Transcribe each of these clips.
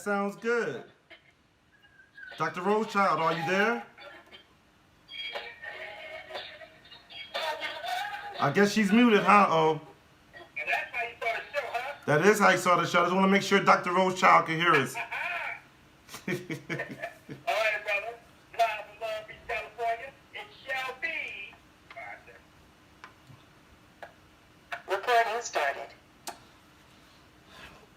sounds good. Dr. Rosechild, are you there? I guess she's muted, huh? Oh, That's how you start a show, huh? that is how you saw the show. I just want to make sure Dr. Rosechild can hear us. All right, brother. Live from Long Beach, California. It shall be. Recording started.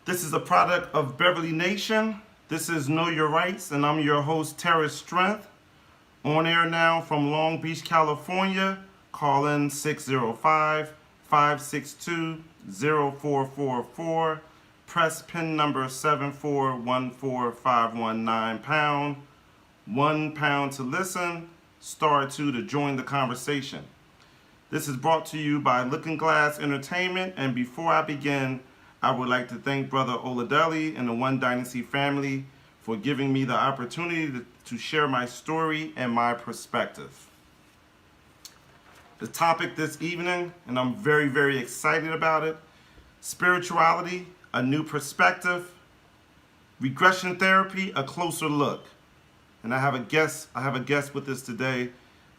This is a product of Beverly Nation. This is Know Your Rights, and I'm your host, Terrence Strength. On air now from Long Beach, California. Call in 605-562-0444. Press pin number 7414519 £1 to listen, *2 to join the conversation. This is brought to you by Looking Glass Entertainment, and before I begin, I would like to thank Brother Oladelli and the One Dynasty family for giving me the opportunity to share my story and my perspective. The topic this evening, and I'm very, very excited about it, spirituality, a new perspective, regression therapy, a closer look. And I have a guest with us today,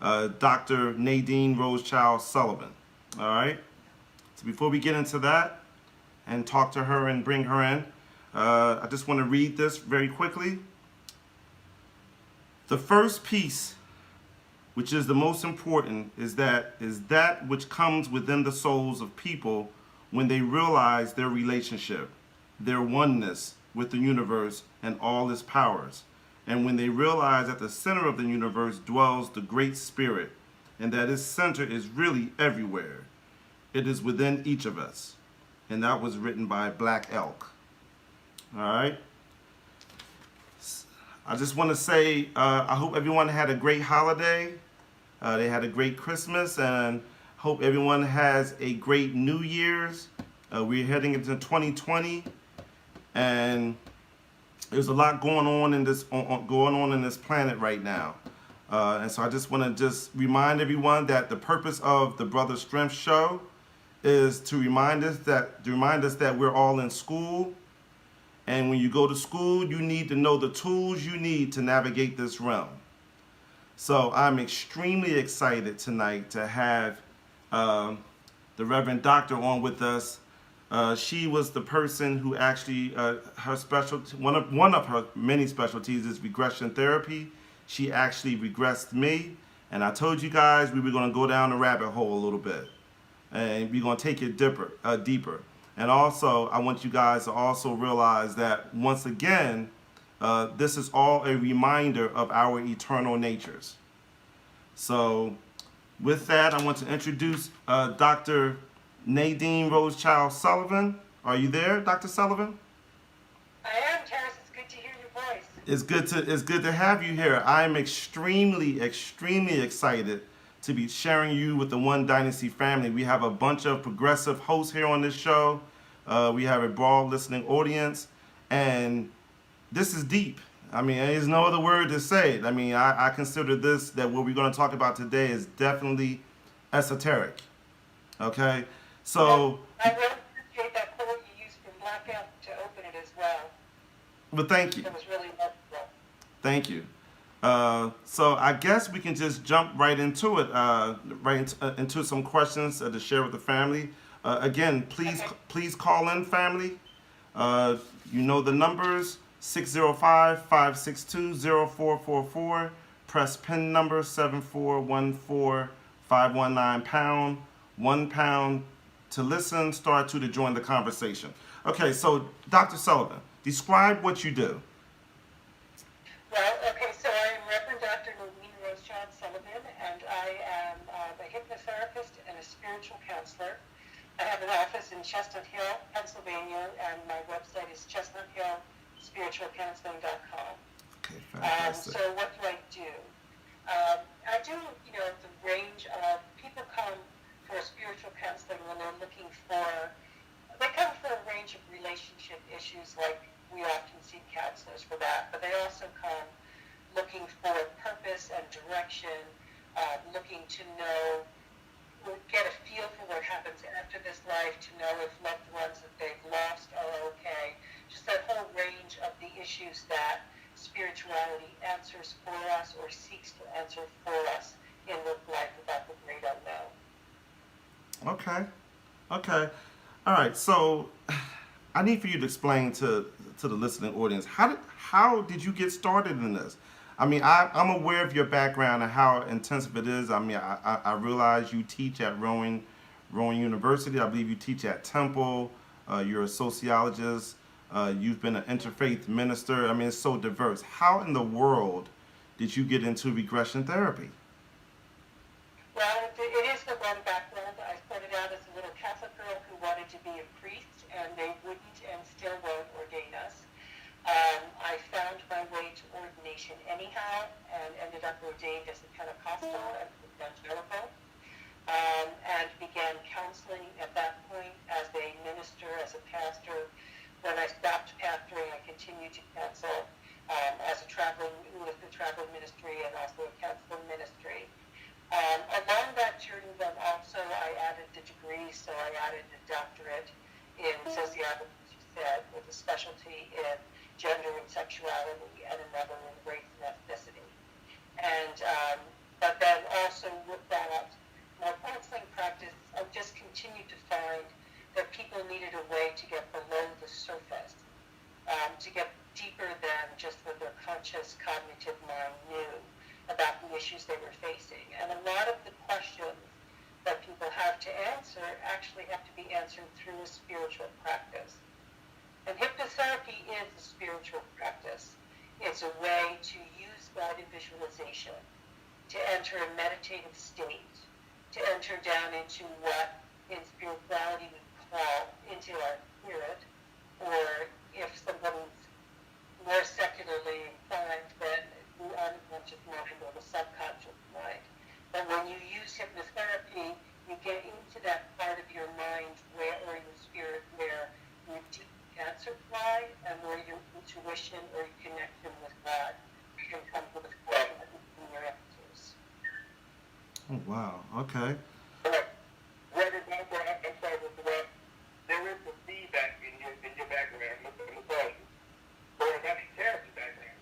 Dr. Nadine Rosechild-Sullivan. All right. So before we get into that and talk to her and bring her in, I just want to read this very quickly. The first piece, which is the most important, is that which comes within the souls of people when they realize their relationship, their oneness with the universe and all its powers. And when they realize at the center of the universe dwells the Great Spirit, and that its center is really everywhere. It is within each of us. And that was written by Black Elk. All right. I just want to say, I hope everyone had a great holiday. They had a great Christmas, and hope everyone has a great New Year's. We're heading into 2020, and there's a lot going on in this planet right now. And so I just want to remind everyone that the purpose of the Brother Strength Show is to remind us that we're all in school. And when you go to school, you need to know the tools you need to navigate this realm. So I'm extremely excited tonight to have the Reverend Doctor on with us. She was the person who actually, her specialty, one of her many specialties is regression therapy. She actually regressed me, and I told you guys we were going to go down the rabbit hole a little bit, and we're going to take it deeper. And also, I want you guys to also realize that once again, this is all a reminder of our eternal natures. So, with that, I want to introduce Dr. Nadine Rosechild-Sullivan. Are you there, Dr. Sullivan? I am, Terrence. It's good to hear your voice. It's good to have you here. I am extremely, extremely excited to be sharing you with the One Dynasty family. We have a bunch of progressive hosts here on this show. We have a broad listening audience, and this is deep. I mean, there's no other word to say it. I mean, I consider that what we're going to talk about today is definitely esoteric. Okay? So, I really appreciate that quote you used from Black Elk to open it as well. But thank you. It was really wonderful. Thank you. So I guess we can just jump right into it, into some questions to share with the family. Again, please call in, family. You know the numbers, 605-562-0444. Press pin number 7414519 £1 to listen, *2 to join the conversation. Okay, so Dr. Sullivan, describe what you do. Well, okay, so I am Reverend Dr. Nadine Rosechild-Sullivan, and I am a hypnotherapist and a spiritual counselor. I have an office in Chestnut Hill, Pennsylvania, and my website is chestnuthillspiritualcounseling.com. Okay, fantastic. So what do? I do, the range of people come for spiritual counseling when they're they come for a range of relationship issues, like we often see counselors for that, but they also come looking for purpose and direction, looking to know people get a feel for what happens after this life, to know if loved ones that they've lost are okay. Just that whole range of the issues that spirituality answers for us or seeks to answer for us in this life about the great unknown. Okay. Okay. All right. So I need for you to explain to the listening audience how did you get started in this? I mean, I'm aware of your background and how intensive it is. I mean, I realize you teach at Rowan University. I believe you teach at Temple. You're a sociologist. You've been an interfaith minister. I mean, it's so diverse. How in the world did you get into regression therapy? Well, it is the one background. I started out as a little Catholic girl who wanted to be a priest, and they wouldn't and still won't ordain us. I found my way to ordination anyhow, and ended up ordained as a Pentecostal and evangelical, and began counseling at that point as a minister, as a pastor. When I stopped pastoring, I continued to counsel as a with the traveling ministry and also a counseling ministry. Along that journey, then also I added the degree, so I added a doctorate in sociology, as you said, with a specialty in gender and sexuality, and another in race and ethnicity. And but then also with that, my counseling practice, I just continued to find that people needed a way to get below the surface, to get deeper than just what their conscious cognitive mind knew about the issues they were facing. And a lot of the questions that people have to answer actually have to be answered through a spiritual practice. And hypnotherapy is a spiritual practice. It's a way to use guided visualization to enter a meditative state, to enter down into what in spirituality we call into our spirit, or if somebody's more secularly inclined, then the unconscious mind or the subconscious mind. But when you use hypnotherapy, you get into that part of your mind where, or your spirit, where your deep answer lie, and where your intuition or your connection with God can come to the forefront in your answers. Oh wow. Okay. Reverend Doctor, I'm sorry to interrupt. There is some feedback in your background. I'm going to tell you. Or it might be Terrence's background.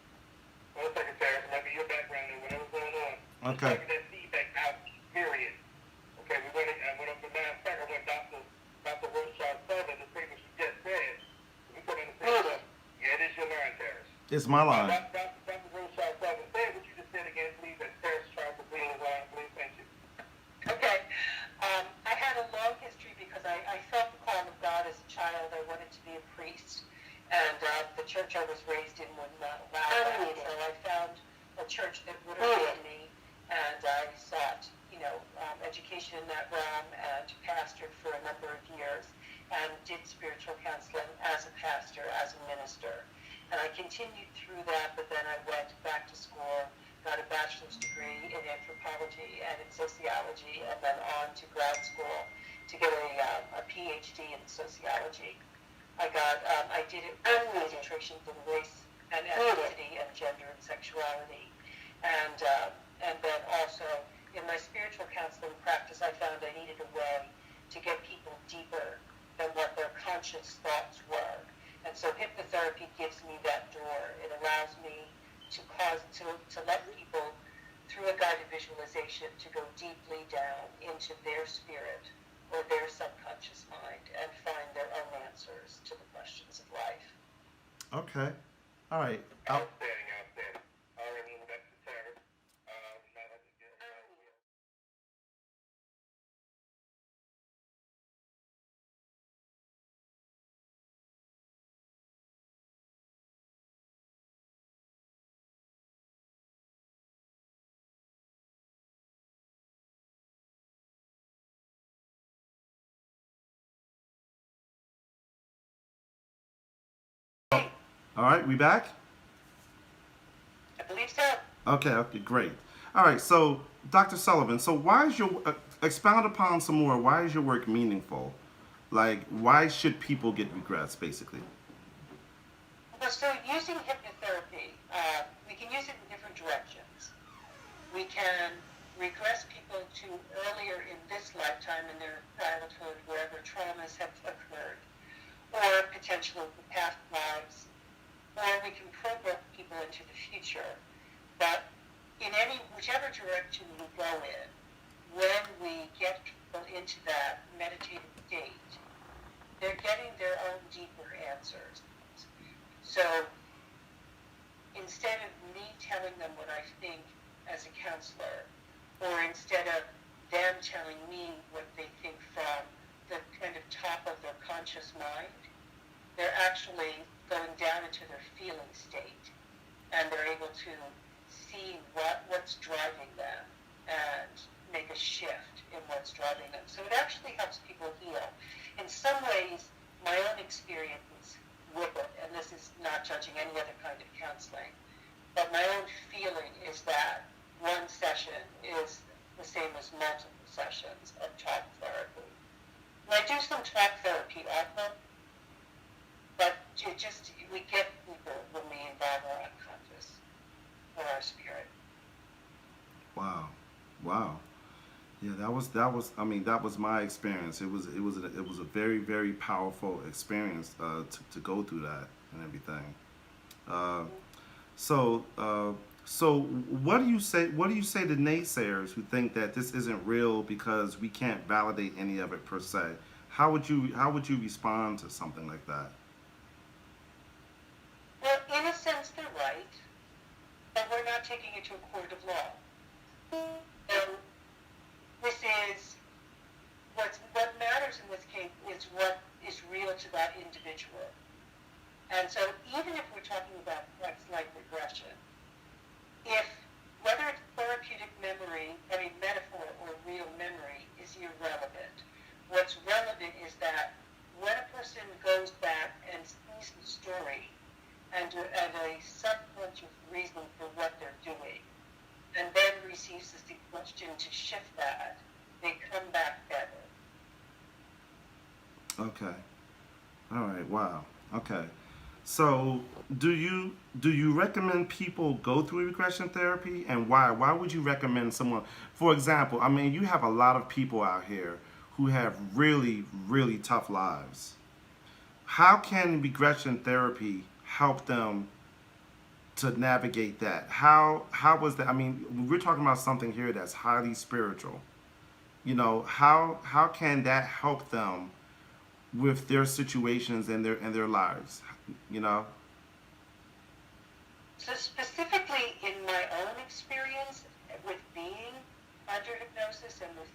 One second, Terrence. It might be your background and whatever's going on. Okay. Take that feedback out, period. Okay, we're going to, when I'm the matter of fact, I want Dr. Rosechild-Sullivan to say what she just said. We put in the same stuff. Yeah, it is your line, Terrence. It's my line. Dr. Rosechild-Sullivan, say what you just said again, please, as Terrence tries to bring his line, please. Thank you. Okay. I had a long history because I felt the call of God as a child. I wanted to be a priest. And the church I was raised in would not allow that. So I found a church that would ordain me. And I sought, education in that realm, and pastored for a number of years, and did spiritual counseling as a pastor, as a minister. And I continued through that, but then I went back to school, got a bachelor's degree in anthropology and in sociology, and then on to grad school to get a Ph.D in sociology. I did it with concentrations in race and ethnicity and gender and sexuality. And then also in my spiritual counseling practice, I found I needed a way to get people deeper than what their conscious thoughts were. And so hypnotherapy gives me that door. It allows me to let people, through a guided visualization, to go deeply down into their spirit or their subconscious mind and find their own answers to the questions of life. Okay. All right. Outstanding. All right, moving back to Terrence. All right. We back? I believe so. Okay. Okay. Great. All right. So, Dr. Sullivan. So, why is your expound upon some more? Why is your work meaningful? Like, why should people get regrets, basically? Well, so using hypnotherapy, we can use it in different directions. We can regress people to earlier in this lifetime in their childhood, wherever traumas have occurred, or potentially the past lives, or we can program people into the future. But in whichever direction we go in, when we get people into that meditative state, they're getting their own deeper answers. So instead of me telling them what I think as a counselor, or instead of them telling me what they think from the kind of top of their conscious mind, they're actually going down into their feeling state, and they're able to see what's driving them and make a shift in what's driving them. So it actually helps people heal. In some ways, my own experience with it, and this is not judging any other kind of counseling, but my own feeling is that one session is the same as multiple sessions of talk therapy. And I do some talk therapy often, but we get people when we involve our unconscious or our spirit. Wow. Yeah, that was my experience. It was a very, very powerful experience to go through that and everything. So what do you say to naysayers who think that this isn't real because we can't validate any of it per se? How would you respond to something like that? Well, in a sense, they're right, but we're not taking it to a court of law. So this is what matters in this case is what is real to that individual. And so even if we're talking about like regression, whether it's therapeutic memory, metaphor or real memory is irrelevant. What's relevant is that when a person goes back and sees the story and a subconscious reason for what they're doing, and then receives the suggestion to shift that, they come back better. Okay. All right. Wow. Okay. So, do you recommend people go through regression therapy, and why? Why would you recommend someone? For example, I mean, you have a lot of people out here who have really, really tough lives. How can regression therapy help them to navigate that? How was that? I mean, we're talking about something here that's highly spiritual. You know, how can that help them with their situations and their lives? You know. So specifically in my own experience with being under hypnosis and with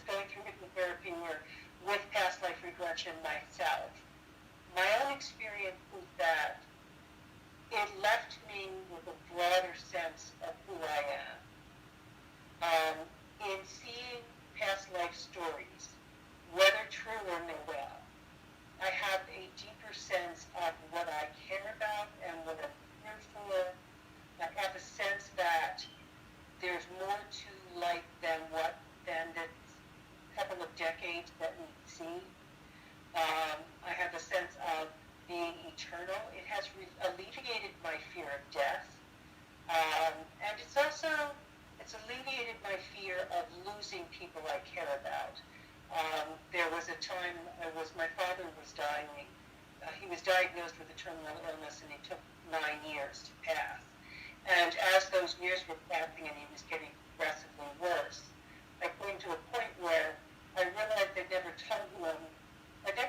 going through hypnotherapy or with past life regression myself, my own experience is that it left me with a broader sense of who I am. In seeing past life stories, whether true or no, I have a deeper sense of what I care about and what I'm here for. I have a sense that there's more to life than the couple of decades that we see. I have a sense of being eternal. It has alleviated my fear of death, and it's alleviated my fear of losing people I care about. There was a time my father was dying. He was diagnosed with a terminal illness, and it took 9 years to pass. And as those years were passing and he was getting progressively worse, I came to a point where I realized I never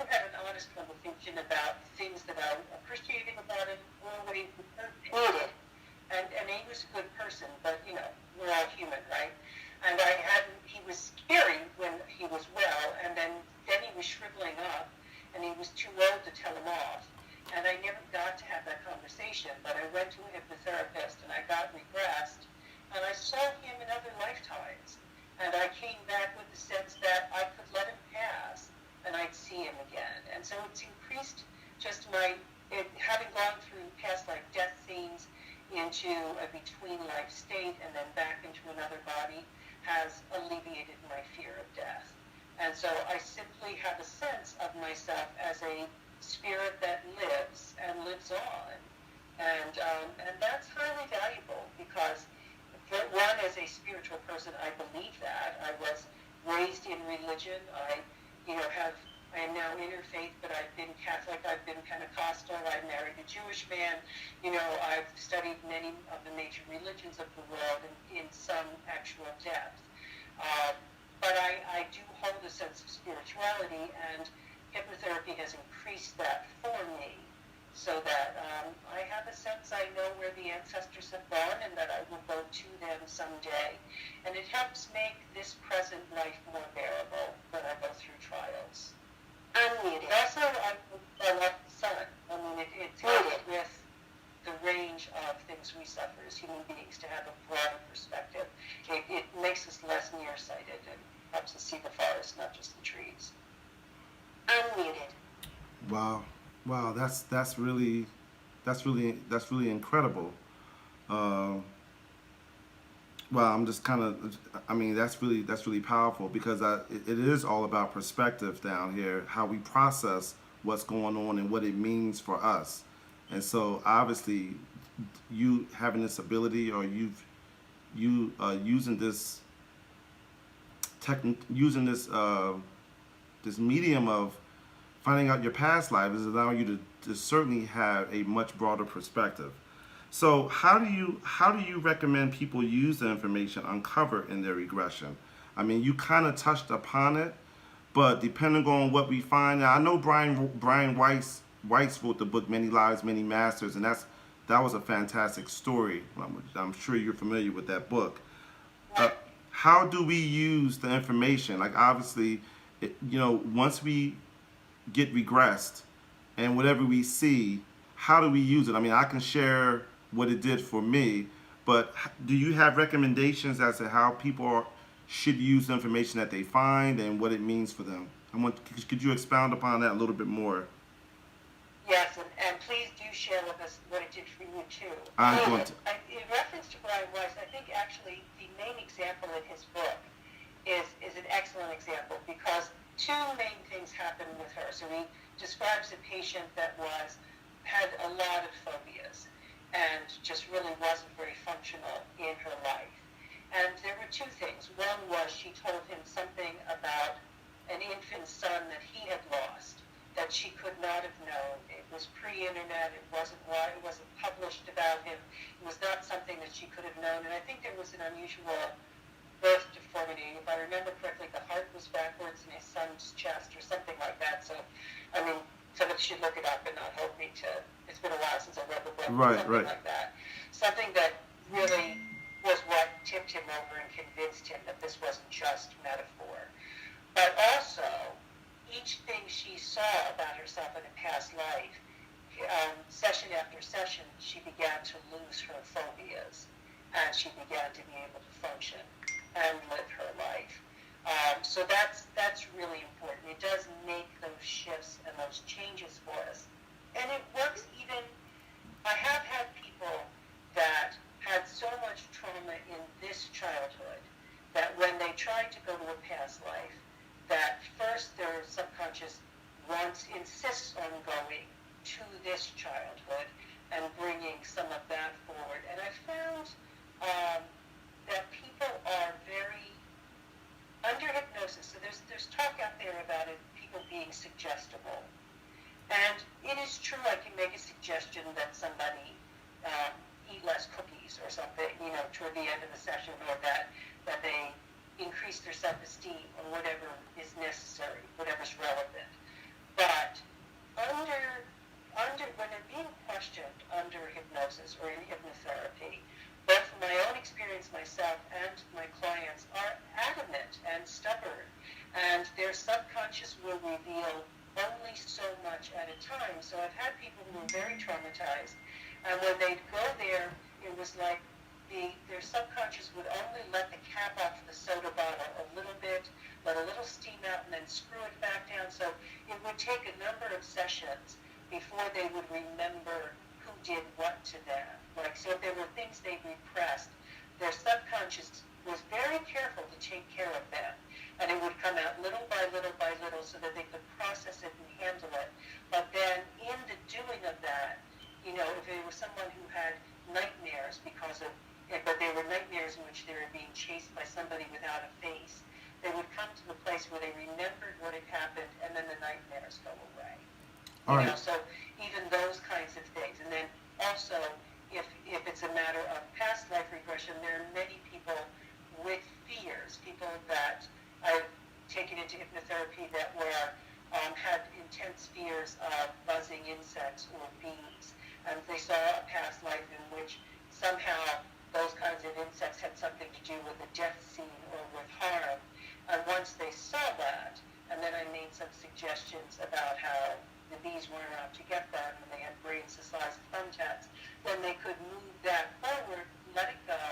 had an honest conversation about things that I appreciated about him or what he needed. And he was a good person, but we're all human, right? And he was scary when he was well, and then he was shriveling up, and he was too old to tell him off. And I never got to have that conversation, but I went to a hypnotherapist, and I got regressed, and I saw him in other lifetimes. And I came back with the sense that I could let him pass, and I'd see him again. And so it's increased just having gone through past life death scenes into a between life state and then back into another body has alleviated my fear of death. And so I simply have a sense of myself as a spirit that lives and lives on. And that's highly valuable because one one, as a spiritual person, I believe that. I was raised in religion. I am now interfaith, but I've been Catholic, I've been Pentecostal, I've married a Jewish man. I've studied many of the major religions of the world in some actual depth. But I do hold a sense of spirituality, and hypnotherapy has increased that for me, so that I have a sense I know where the ancestors have gone and that I will go to them someday. And it helps make this present life more bearable when I go through trials. Unmuted. Also, I love the sun. I mean, it helps with the range of things we suffer as human beings to have a broader perspective. It makes us less nearsighted and helps us see the forest, not just the trees. Unmuted. Wow, that's really incredible. Well, I'm just kind of, I mean, that's really powerful, because it is all about perspective down here, how we process what's going on and what it means for us. And so obviously you having this ability, or using this this medium of finding out your past life is allowing you to certainly have a much broader perspective. So how do you recommend people use the information uncovered in their regression? I mean, you kind of touched upon it, but depending on what we find, now I know Brian Weiss wrote the book Many Lives, Many Masters, and that was a fantastic story. I'm sure you're familiar with that book. How do we use the information? Like, obviously, once we get regressed and whatever we see, how do we use it? I mean, I can share what it did for me, but do you have recommendations as to how people should use the information that they find and what it means for them? Could you expound upon that a little bit more? Yes, and please do share with us what it did for you too. I'm going to. In reference to Brian Weiss, I think actually the main example in his book is an excellent example, because two main things happened with her. So he describes a patient that had a lot of phobias and just really wasn't very functional in her life. And there were two things. One was she told him something about an infant son that he had lost that she could not have known. It was pre-internet. It wasn't published about him. It was not something that she could have known. And I think there was an unusual birth deformity. If I remember correctly, the heart was backwards in his son's chest or something like that. So, I mean, somebody should look it up and not hold me to, it's been a while since I read the book. Right. Like that. Something that really was what tipped him over and convinced him that this wasn't just metaphor. But also, each thing she saw about herself in a past life, session after session, she began to lose her phobias, and she began to be able to function and live her life. So that's really important. It does make those shifts and those changes for us. And it works even, I have had people that had so much trauma in this childhood that when they tried to go to a past life, that first their subconscious insists on going to this childhood and bringing some of that forward. And I found that people are very, under hypnosis, so there's talk out there about it, people being suggestible. And it is true, I can make a suggestion that somebody eat less cookies or something, toward the end of the session, or that they increase their self-esteem or whatever is necessary, whatever's relevant. But when they're being questioned under hypnosis or in hypnotherapy, both from my own experience myself and my clients are adamant and stubborn, and their subconscious will reveal only so much at a time. So I've had people who were very traumatized, and when they'd go there, it was like their subconscious would only let the cap off the soda bottle a little bit, let a little steam out, and then screw it back down. So it would take a number of sessions before they would remember who did what to them. Like, so if there were things they repressed, their subconscious was very careful to take care of them. And it would come out little by little by little so that they could process it and handle it. But then in the doing of that, if it was someone who had nightmares but they were nightmares in which their chased by somebody without a face, they would come to the place where they remembered what had happened, and then the nightmares go away. All You know, right. so even those kinds of things. And then also, if it's a matter of past life regression, there are many people with fears, people that I've taken into hypnotherapy that were had intense fears of buzzing insects or bees, and they saw a past life in which somehow those kinds of insects had something to do with a death scene or with harm. And once they saw that, and then I made some suggestions about how the bees weren't out to get them and they had brains the size of thumbtacks, then they could move that forward, let it go,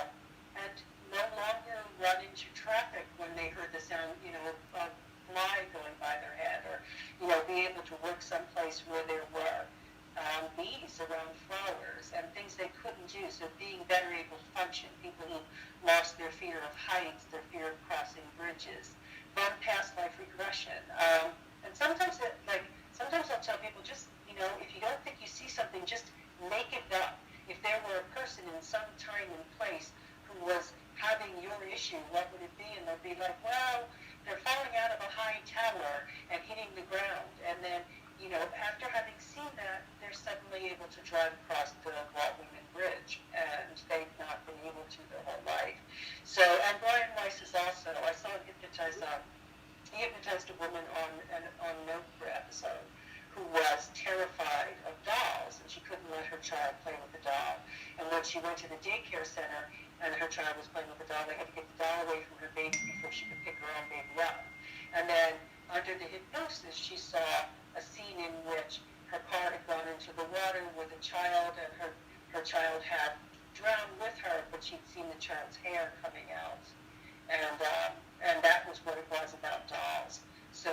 and no longer run into traffic when they heard the sound, you know, of a fly going by their head, or, you know, be able to work someplace where there were bees around flowers and things they couldn't do. So being better able to function, people who lost their fear of heights, their fear of crossing bridges, then past life regression. And sometimes I'll tell people, just, you know, if you don't think you see something, just make it up. If there were a person in some time and place who was having your issue, what would it be? And they'll be like, well, they're falling out of a high tower and hitting the ground. And then, you know, after having seen that, they're suddenly able to drive across the Walt Whitman Bridge, and they've not been able to their whole life. So, and Brian Weiss is also, I saw him hypnotized a woman on an Oprah episode who was terrified of dolls, and she couldn't let her child play with the doll. And when she went to the daycare center and her child was playing with the doll, they had to get the doll away from her baby before she could pick her own baby up. And then under the hypnosis, she saw a scene in which her car had gone into the water with a child, and her child had drowned with her, but she'd seen the child's hair coming out. And that was what it was about dolls. So,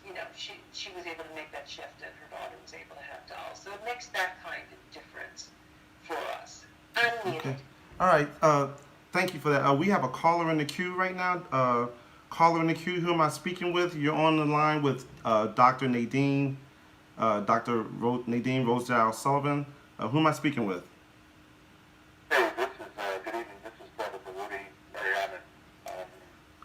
you know, she was able to make that shift, and her daughter was able to have dolls. So it makes that kind of difference for us. Unmuted. Okay. All right. Thank you for that. We have a caller in the queue right now. Caller in the queue. Who am I speaking with? You're on the line with Dr. Nadine, Nadine Rosechild-Sullivan. Who am I speaking with? Hey, this is, good evening. This is Brother Baruti Mariana.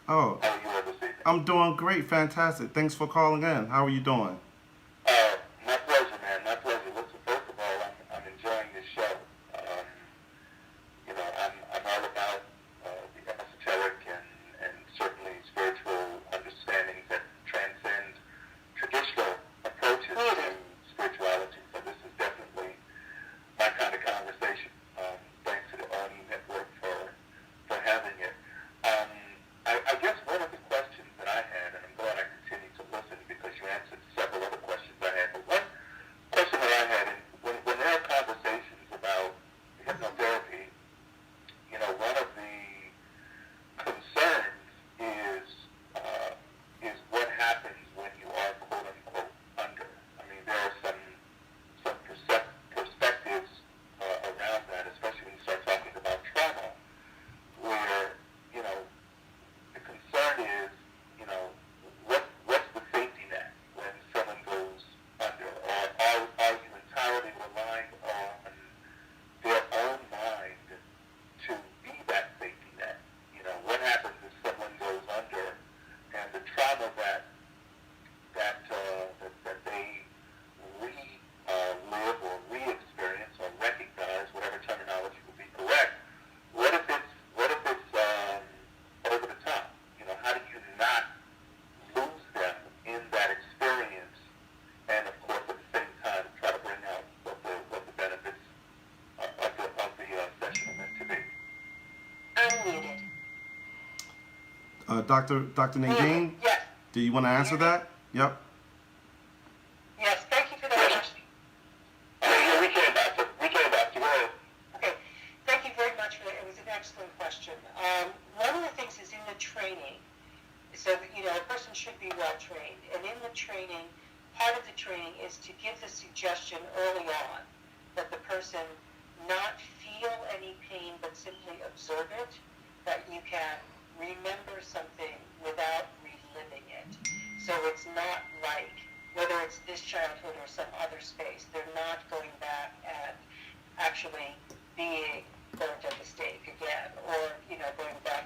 Oh, How are you all this evening? I'm doing great. Fantastic. Thanks for calling in. How are you doing? My pleasure, man. My pleasure. Listen, first of all, I'm enjoying this show. You know, I'm all about the esoteric and certainly spiritual understandings that transcend traditional approaches to spirituality. So this is definitely my kind of conversation. Thanks to the ONU Network for having it. I guess one of the questions that I had, and I'm glad I continued to listen because you answered several other questions I had, but one question that I had, and when there are conversations about hypnotherapy, you know, one of the concerns is what happens when you are quote unquote under. I mean, there are some perspectives around that, especially when you start talking about trauma, where, you know, the concern is, you know, what's the safety net when someone goes under, or are you entirely reliant on their own mind to be that safety net? You know, what happens if someone goes under and the trauma that they live or re-experience or recognize, whatever terminology would be correct, what if it's over the top? You know, how do you not lose them in that experience, and of course at the same time try to bring out what the benefits of the session are meant to be? Unmuted. Dr. Nadine, Yes. do you want to answer that? Yep. Yes, thank you for that question. Yeah, we came back to go ahead. Okay, thank you very much for that. It was an excellent question. One of the things is in the training, so that, you know, a person should be well trained, and in the training, part of the training is to give the suggestion early on that the person not feel any pain but simply observe it, that you can remember something without reliving it. So it's not like, whether it's this childhood or some other space, they're not going back and actually being burnt at the stake again, or, you know, going back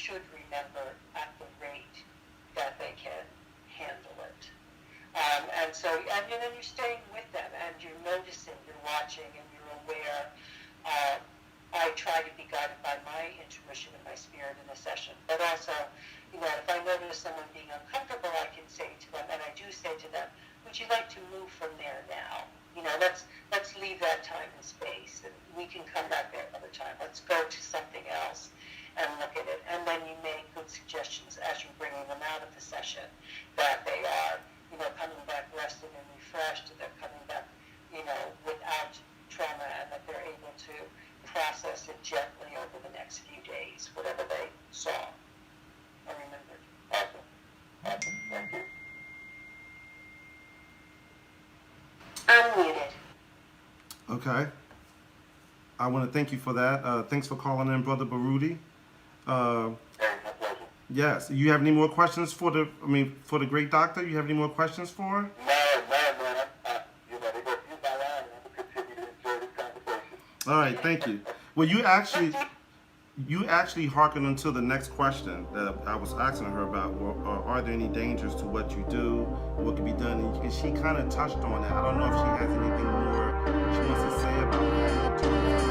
should remember at the rate that they can handle it. And then you're staying with them, and you're noticing, you're watching, and you're aware. I try to be guided by my intuition and my spirit in a session, but also, if I notice someone being uncomfortable, I can say to them, and I do say to them, would you like to move from there now? Let's leave that time and space, and we can come back there another time. Let's go to something else and look at it. And then you make good suggestions as you're bringing them out of the session, that they are, coming back rested and refreshed, and they're coming back, without trauma, and that they're able to process it gently over the next few days, whatever they saw or remembered. Awesome. Thank you. Unmuted. Okay. I want to thank you for that. Thanks for calling in, Brother Baruti. Hey, my pleasure. Yes. You have any more questions for the great doctor? You have any more questions for her? No, man. They're going to use my line, and I'm going to continue to enjoy this conversation. All right. Thank you. Well, you actually hearkened into the next question that I was asking her about. Are there any dangers to what you do? What can be done? And she kind of touched on that. I don't know if she has anything more she wants to say about that.